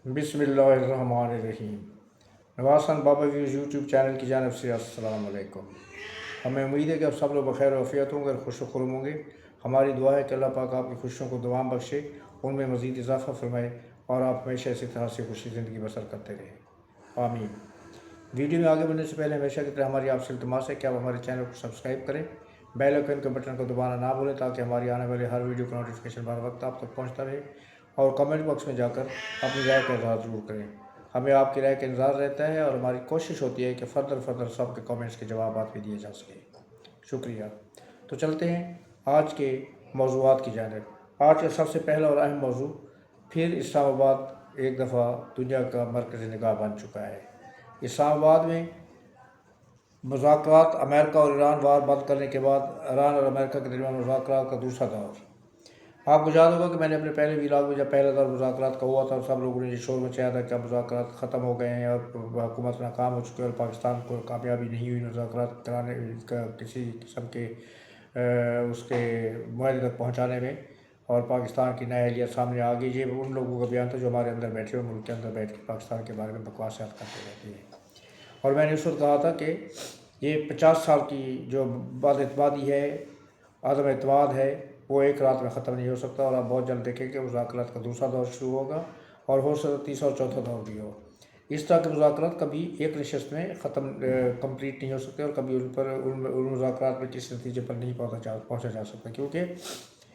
बिस्मिल्लाहिर्रहमानिर्रहीम। नवासन बाबा views YouTube channel की जानब से अस्सलाम वालेकुम। हमें उम्मीद है कि आप सब लोग बखैर वफ़ियत होंगे और खुश खुर्म होंगे। हमारी दुआ है कि अल्लाह पाक आपकी खुशियों को दुआम बख्शे, उनमें मज़ीद इजाफ़ा फरमाए और आप हमेशा इसी तरह से खुशी ज़िंदगी बसर करते रहें, आमीन। वीडियो में आगे बढ़ने से पहले हमेशा की तरह हमारी आपसे इल्तिमास है कि आप हमारे चैनल को सब्सक्राइब करें, बेल आइकन के बटन को दबाना ना भूलें ताकि हमारी आने वाले हर वीडियो का नोटिफिकेशन बर वक्त आप तक पहुँचता रहे। और कमेंट बॉक्स में जाकर अपनी राय का इज़हार ज़रूर करें। हमें आपकी राय का इंतज़ार रहता है और हमारी कोशिश होती है कि फर्दर सबके कमेंट्स के जवाब भी दिए जा सकें। शुक्रिया। तो चलते हैं आज के मौज़ूआत की जानिब। आज का सबसे पहला और अहम मौज़ू, फिर इस्लामाबाद एक दफ़ा दुनिया का मरकज़ निगाह बन चुका है। इस्लामाबाद में मुज़ाकरात अमेरिका और ईरान वार बंद करने के बाद ईरान और अमेरिका के दरमियान मुज़ाकरात का दूसरा दौर। आपको याद होगा कि मैंने अपने पहले व्लॉग में जब पहला दौर मुज़ाकरात का हुआ था और सब लोगों ने ये शोर मचाया था कि अब मुज़ाकरात ख़त्म हो गए हैं और हुकूमत नाकाम हो चुकी है और पाकिस्तान को कामयाबी नहीं हुई मुज़ाकरात कराने का किसी किस्म के उसके मुआहदे तक पहुँचाने में, और पाकिस्तान की नाअहलियत सामने आ गई। ये उन लोगों का बयान था जो हमारे अंदर बैठे हुए मुल्क के अंदर बैठ के पाकिस्तान के बारे में बकवासात करते रहते हैं। और मैंने उस वक्त कहा था कि ये 50 साल की जो बदएतमादी है, अदम एतमाद है, वो एक रात में ख़त्म नहीं हो सकता और आप बहुत जल्द देखें कि मुज़ाकरात का दूसरा दौर शुरू होगा और हो सकता तीसरा और चौथा दौर भी हो। इस तरह के मुज़ाकरात कभी एक नशस्त में कंप्लीट नहीं हो सकते और कभी उन मुज़ाकरात में किसी नतीजे पर नहीं पहुँचा जा सकता, क्योंकि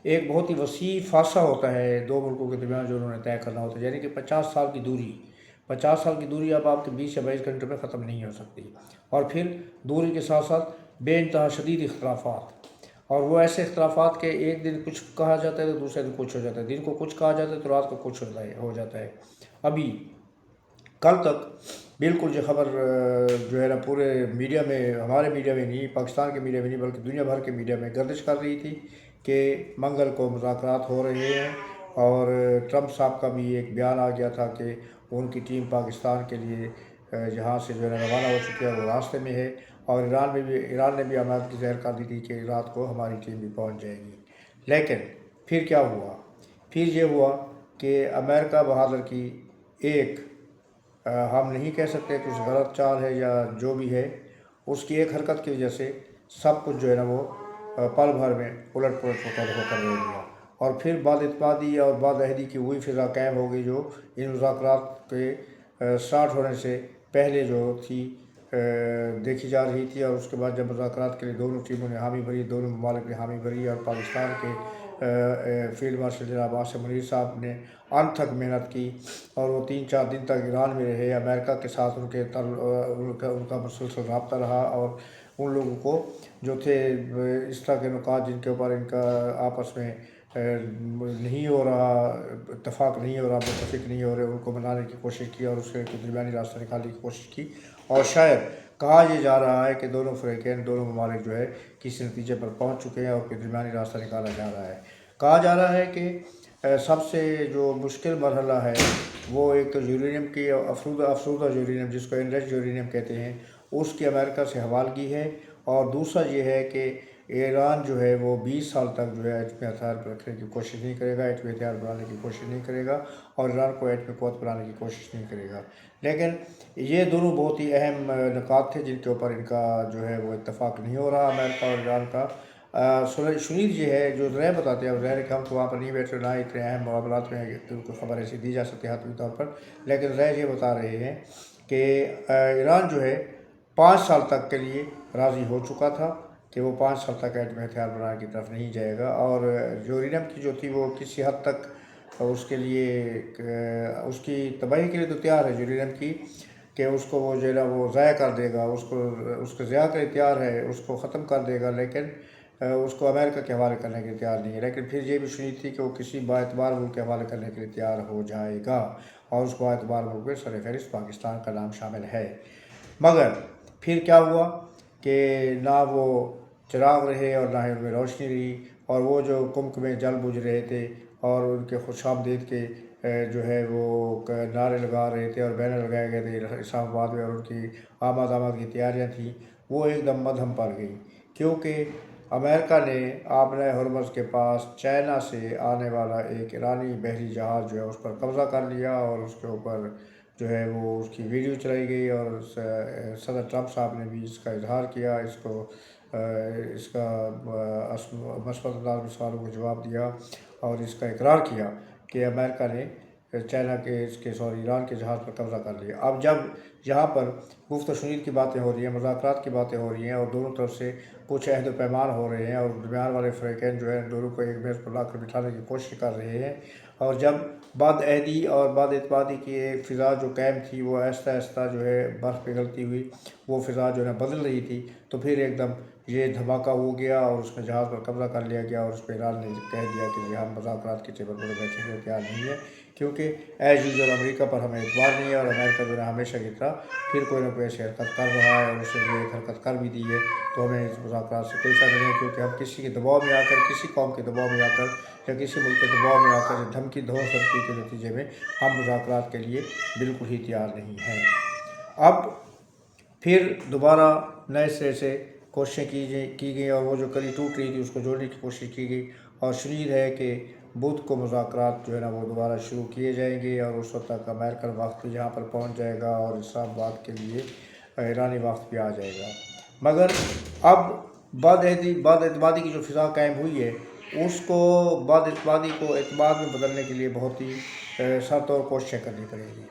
एक बहुत ही वसी फासला होता है दो मुल्कों के दरमियान जो उन्होंने तय करना होता है। यानी कि 50 साल की दूरी अब आपके 20 या 22 घंटे में ख़त्म नहीं हो सकती। और फिर दूरी के साथ साथ बेइंतहा शदीद इख्तलाफात, और वो ऐसे इख्तलाफात के एक दिन कुछ कहा जाता है तो दूसरे दिन कुछ हो जाता है, दिन को कुछ कहा जाता है तो रात को कुछ हो जाता है। अभी कल तक बिल्कुल जो खबर जो है ना पूरे मीडिया में, हमारे मीडिया में नहीं, पाकिस्तान के मीडिया में नहीं, बल्कि दुनिया भर के मीडिया में गर्दिश कर रही थी कि मंगल को मुज़ाकरात हो रहे हैं। और ट्रंप साहब का भी एक बयान आ गया था कि उनकी टीम पाकिस्तान के लिए जहाँ से जो है रवाना हो चुकी है, वो रास्ते में है। और ईरान ने भी आमाद की ज़ाहिर कर दी थी कि रात को हमारी टीम भी पहुँच जाएगी। लेकिन फिर क्या हुआ? फिर ये हुआ कि अमेरिका बहादुर की एक हम नहीं कह सकते कुछ गलत चाल है या जो भी है, उसकी एक हरकत की वजह से सब कुछ जो है ना वो पल भर में उलट पुलट होकर रह गया। और फिर बदइत्मादी और बदअहदी की वही फ़िज़ा कायम हो गई जो इन मुज़ाकरात के स्टार्ट होने से पहले जो थी देखी जा रही थी। और उसके बाद जब मुज़ाकरात के लिए दोनों टीमों ने हामी भरी, दोनों ममालिक ने हामी भरी, और पाकिस्तान के फील्ड मार्शल जनाब आसिम मुनीर साहब ने अनथक मेहनत की और वो 3-4 दिन तक ईरान में रहे। अमेरिका के साथ उनका मुसलसल रब्ता रहा और उन लोगों को जो थे इस तरह के नुकात जिनके ऊपर इनका आपस में नहीं हो रहा, इत्तफाक नहीं हो रहा, मुत्तफिक नहीं हो रहे, उनको मनाने की कोशिश की और उससे दरमियानी रास्ता निकालने की कोशिश की। और शायद कहा यह जा रहा है कि दोनों फ़रीक़ैन, दोनों ममालिक जो है किसी नतीजे पर पहुँच चुके हैं और दरमियानी रास्ता निकाला जा रहा है। कहा जा रहा है कि सबसे जो मुश्किल मरहला है वो एक तो यूरेनियम की अफरूदा यूरेनियम, जिसको एनरिच्ड यूरेनियम कहते हैं, उसकी अमेरिका से हवालगी है। और दूसरा ये है कि ईरान जो है वो 20 साल तक जो है एटमी हथियार रखने की कोशिश नहीं करेगा, एटमी हथियार बनाने की कोशिश नहीं करेगा और ईरान को एटमी क़ुव्वत बनाने की कोशिश नहीं करेगा। लेकिन ये दोनों बहुत ही अहम नुकात थे जिनके ऊपर इनका जो है वो इत्तफाक नहीं हो रहा, अमेरिका और ईरान का। सुनील जी है जो ज़ाहिर बताते हैं, अब ज़ाहिर है कि हम तो वहाँ पर नहीं बैठ रहे, ना इतने अहम मामलात में है कि उनको खबर ऐसी दी जा सकती है हतमी तौर पर। लेकिन ज़ाहिर ये बता रहे हैं कि ईरान जो है 5 साल तक के लिए राज़ी हो चुका था कि वो 5 साल तक एटमी हथियार बनाने की तरफ नहीं जाएगा। और यूरेनियम की जो थी वो किसी हद तक उसके लिए उसकी तबाही के लिए तो तैयार है यूरेनियम की, कि उसको वो जो है ना वो ज़ाया कर देगा, उसको ज़ाया के लिए तैयार है, उसको ख़त्म कर देगा, लेकिन उसको अमेरिका के हवाले करने के लिए तैयार नहीं है। लेकिन फिर ये भी सुनी थी कि वो किसी बाएतबार मुल्क के हवाले करने के लिए तैयार हो जाएगा और उस बाएतबार मुल्क में सरफ़हरिस्त पाकिस्तान का नाम शामिल है। मगर फिर क्या हुआ कि ना वो चिराग रहे और ना ही उनमें रोशनी रही, और वो जो कुम्क में जल बुझ रहे थे और उनके खुशामदीद के जो है वो नारे लगा रहे थे और बैनर लगाए गए थे इस्लामाबाद में, और उनकी आमद की तैयारियाँ थी, वो एकदम मद्धम पड़ गई। क्योंकि अमेरिका ने आबने हरमज़ के पास चाइना से आने वाला एक ईरानी बहरी जहाज़ जो है उस पर कब्ज़ा कर लिया और उसके ऊपर जो है वो उसकी वीडियो चलाई गई और सदर ट्रंप साहब ने भी इसका इजहार किया, इसका मस्बत अंदाज में सवालों को जवाब दिया और इसका इकरार किया कि अमेरिका ने चाइना के ईरान के जहाज़ पर कब्ज़ा कर लिया। अब जब यहाँ पर गुफ्त शुनीद की बातें हो रही हैं, मुज़ाकरात की बातें हो रही हैं और दोनों तरफ से कुछ अहद पैमान हो रहे हैं और दरमियान वाले फ़रीक़ैन जो है दोनों को एक मेज़ पर लाकर बिठाने की कोशिश कर रहे हैं, और जब बदअहदी और बदएतमादी की एक फ़िज़ा जो कायम थी वो आहिस्ता आहिस्ता जो है बर्फ़ पिघलती हुई वो फ़िज़ा जो है बदल रही थी, तो फिर एकदम ये धमाका हो गया और उसमें जहाज़ पर कब्ज़ा कर लिया गया और उस पर ईरान ने कह दिया कि हम मुज़ाकरात के टेबल पर बैठने को तैयार नहीं है, क्योंकि एज़ यूजुअल अमेरिका पर हमें एतबार नहीं है और अमेरिका जो है हमेशा की तरह फिर कोई ना कोई ऐसी हरकत कर रहा है और उसने जो एक हरकत कर भी दी है, तो हमें इस मुज़ाकरात से कोई फ़ायदा नहीं है, क्योंकि हम किसी के दबाव में आकर, किसी कौम के दबाव में आकर या किसी मुल्क के दबाव में आकर धमकी धमकी के नतीजे में हम मुज़ाकरात के लिए बिल्कुल ही तैयार नहीं हैं। अब फिर दोबारा नए सिरे से कोशिशें की गई और वो जो कली टूट रही थी उसको जोड़ने की कोशिश की गई और शुनीद है कि बुध को मुज़ाकरात जो है ना वो दोबारा शुरू किए जाएंगे और उस वक्त तक अमेरिकन वक्त भी यहाँ पर पहुँच जाएगा और इस्लामाबाद के लिए ईरानी वक्त भी आ जाएगा। मगर अब बदएतमादी की जो फ़िज़ा कायम हुई है उसको बदएतमादी को एतमाद में बदलने के लिए बहुत ही सख्त और कोशिशें करनी पड़ेगी,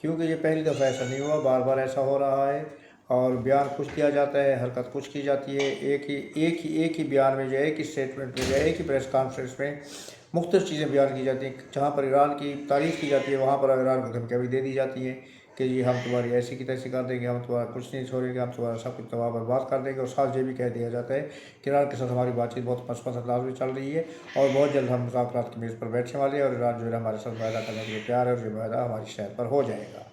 क्योंकि ये पहली दफ़ा ऐसा नहीं हुआ, बार बार ऐसा हो रहा है और बयान कुछ किया जाता है, हरकत कुछ की जाती है, एक ही बयान में या एक ही स्टेटमेंट में या एक ही प्रेस कॉन्फ्रेंस में मुख्तलिफ चीज़ें बयान की जाती हैं। जहाँ पर ईरान की तारीफ़ की जाती है वहाँ पर ईरान को धमकियाँ भी दे दी जाती हैं कि जी हम तुम्हारी ऐसी की तैसी कर देंगे, हम तुम्हारा कुछ नहीं छोड़ेंगे, हम तुम्हारा सब कुछ तबाह बर्बाद कर देंगे, और साथ ये भी कह दिया जाता है कि ईरान के साथ हमारी बातचीत बहुत मसबत अंदाज में चल रही है और बहुत जल्द हम मुज़ाकरात की मेज़ पर बैठने वाले हैं और ईरान जो है हमारे साथ वायदा करने के लिए तैयार है और ये वायदा हमारी शहर पर हो जाएगा।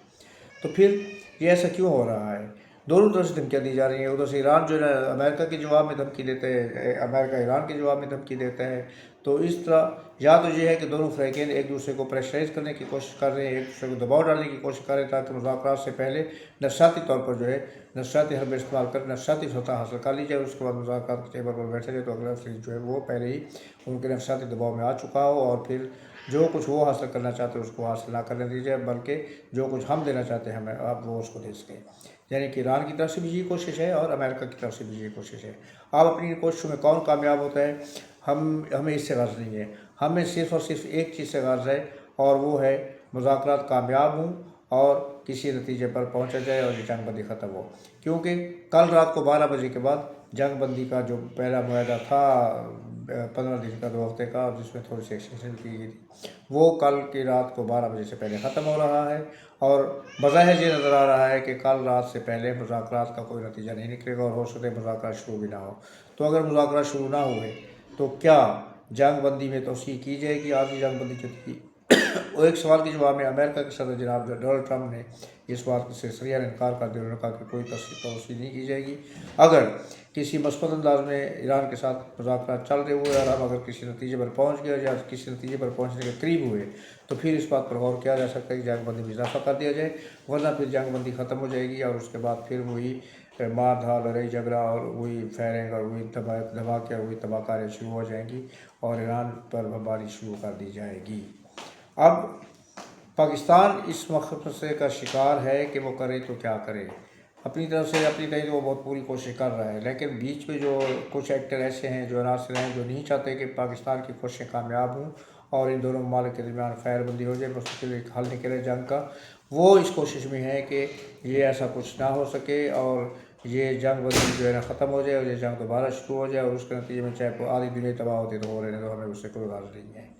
तो फिर ये ऐसा क्यों हो रहा है? दोनों तरफ से धमकियाँ दी जा रही हैं। उधर से ईरान जो है अमेरिका के जवाब में धमकी देते हैं, अमेरिका ईरान के जवाब में धमकी देता है। तो इस तरह या तो ये है कि दोनों फ़रीक़ैन एक दूसरे को प्रेशराइज़ करने की कोशिश कर रहे हैं, एक दूसरे को दबाव डालने की कोशिश कर रहे हैं ताकि मुज़ाकरात से पहले नफ़सियाती तौर पर जो है नफ़सियाती हरबे इस्तेमाल कर नफ़सियाती फतह हासिल कर ली जाए, उसके बाद मुज़ाकरात के टेबल पर बैठा जाए तो अगला फ्रीज जो है वो पहले ही उनके नफ़सियाती दबाव में आ चुका हो और फिर जो कुछ वो हासिल करना चाहते हैं उसको हासिल ना करने दीजिए, बल्कि जो कुछ हम देना चाहते हैं हमें आप वो उसको दे सकें। यानी कि ईरान की तरफ से भी यही कोशिश है और अमेरिका की तरफ से भी यही कोशिश है। अब अपनी कोशिशों में कौन कामयाब होता है हमें इससे गर्ज़ नहीं है, हमें सिर्फ़ और सिर्फ एक चीज़ से गर्ज़ है और वो है मुज़ाकरात कामयाब हों और किसी नतीजे पर पहुंचा जाए और ये जंग बंदी ख़त्म हो, क्योंकि कल रात को 12 बजे के बाद जंग बंदी का जो पहला मुआहदा था 15 दिन का 2 हफ्ते का जिसमें थोड़ी सी एक्सटेंशन की गई थी वो कल की रात को 12 बजे से पहले ख़त्म हो रहा है और बज़ाहिर ये नज़र आ रहा है कि कल रात से पहले मुज़ाकरात का कोई नतीजा नहीं निकलेगा और हो सकता है मुज़ाकरात शुरू भी ना हो। तो अगर मुज़ाकरात शुरू ना हुए तो क्या जंग बंदी में तोसी की जाएगी? आधी जंग बंदी की थी और एक सवाल के जवाब में अमेरिका के सदर जनाब डोनाल्ड ट्रंप ने इस बात से सरिया इनकार कर दिया, उन्होंने कहा कि कोई तोसी नहीं की जाएगी। अगर किसी मस्बत अंदाज में ईरान के साथ मुज़ाकरात चल रहे हुए और हम अगर किसी नतीजे पर पहुँच गए या किसी नतीजे पर पहुँचने के करीब हुए तो फिर इस बात पर गौर किया जा सकता है कि जंग बंदी में इजाफा कर दिया जाए, वरना फिर जंग बंदी ख़त्म हो जाएगी और उसके बाद फिर वही मार धाड़ लड़ाई झगड़ा और वही फायरिंग और वही धमाके और वही तबाहकारियाँ शुरू हो जाएंगी और ईरान पर बमबारी शुरू कर दी जाएगी। अब पाकिस्तान इस मसले का शिकार है कि वो करे तो क्या करे। अपनी तरफ से अपनी तरह वो बहुत पूरी कोशिश कर रहा है, लेकिन बीच में जो कुछ एक्टर ऐसे हैं जो अनासर हैं जो नहीं चाहते कि पाकिस्तान की कोशिशें कामयाब हों और इन दोनों ममालिक के दरमियान फायरबंदी हो जाए, मुस्तकिल एक हल निकले जंग का, वो इस कोशिश में है कि ये ऐसा कुछ ना हो सके और ये जंग बंदी जो है ना ख़त्म हो जाए और ये जंग दोबारा शुरू हो जाए और उसके नतीजे में चाहे आधी दुनिया तबाह होती तो हो रहे तो हमें उससे कोई गर्ज नहीं है।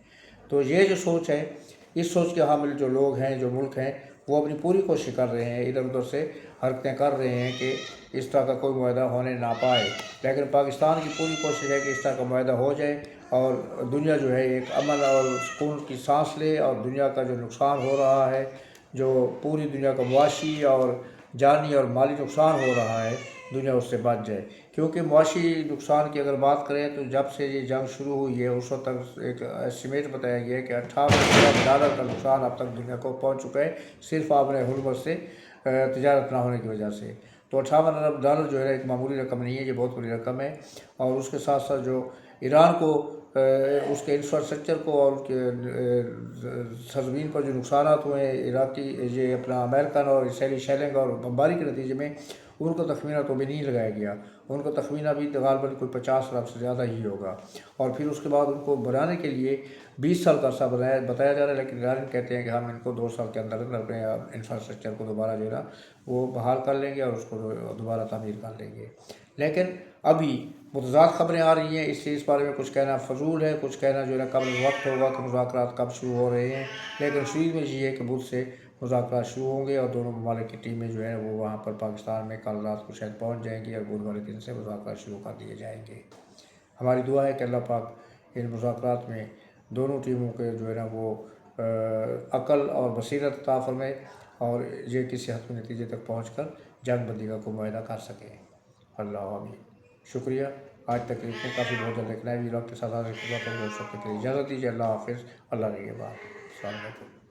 तो ये जो सोच है, इस सोच के हामिल जो लोग हैं, जो मुल्क हैं, वो अपनी पूरी कोशिश कर रहे हैं, इधर उधर से हरकतें कर रहे हैं कि इस तरह का कोई मुआहदा होने ना पाए, लेकिन पाकिस्तान की पूरी कोशिश है कि इस तरह का मुआहदा हो जाए और दुनिया जो है एक अमन और सुकून की सांस ले और दुनिया का जो नुकसान हो रहा है, जो पूरी दुनिया का मुआशी और जानी और माली नुकसान हो रहा है, दुनिया उससे बच जाए। क्योंकि मुआशी नुकसान की अगर बात करें तो जब से ये जंग शुरू हुई है उस वक्त तक एक एस्टिमेट बताया गया है कि 58 अरब डॉलर का नुकसान अब तक दुनिया को पहुंच चुका है, सिर्फ आपने हुर्मुज़ से तिजारत ना होने की वजह से। तो $58 अरब जो है एक मामूली रकम नहीं है, ये बहुत बड़ी रकम है। और उसके साथ साथ जो ईरान को उसके इंफ्रास्ट्रक्चर को और उसके सरजमीन पर जो नुकसान हुए हैं इराकी ये अपना अमेरिकन और इसराइली शेलिंग और बमबारी के नतीजे में, उनका तखमीना तो भी नहीं लगाया गया। उनका तखमीना भी गालबन कोई 50 अरब से ज़्यादा ही होगा। और फिर उसके बाद उनको बनाने के लिए 20 साल का अरसा बताया जा रहा है, लेकिन ईरान कहते हैं कि हम इनको 2 साल के अंदर अंदर अपने इंफ्रास्ट्रक्चर को दोबारा जो है ना वो बहाल कर लेंगे और उसको दोबारा तामीर कर लेंगे। लेकिन अभी मुतज़ाद ख़बरें आ रही हैं, इससे इस बारे में कुछ कहना फजूल है, कुछ कहना जो है ना कब वक्त होगा कि मुज़ाकरात कब शुरू हो रहे हैं। लेकिन शुरू में ये है कि बुध से मुज़ाकरात शुरू होंगे और दोनों ममालिक की टीमें जो है वो वहाँ पर पाकिस्तान में कल रात को शायद पहुँच जाएंगी और बुध वाले दिन से मुज़ाकरात शुरू कर दिए जाएंगे। हमारी दुआ है कि अल्लाह पाक इन मुज़ाकरात में दोनों टीमों के जो है ना वो अक़ल और बसीरत अता फरमाए और ये किसी हतमी नतीजे तक पहुँच कर जंग बंदी का कोई मुआहदा कर सकें। अल्लाह आमीन। शुक्रिया। आज तकरीब में काफ़ी बहुत जल्द एक नए वीलॉग के साथ हाज़िर होगा, तो दोस्तों के लिए इजाज़त दीजिए। अल्लाह हाफ़िज़। अल्लाह निगहबान। अस्सलाम वालेकुम।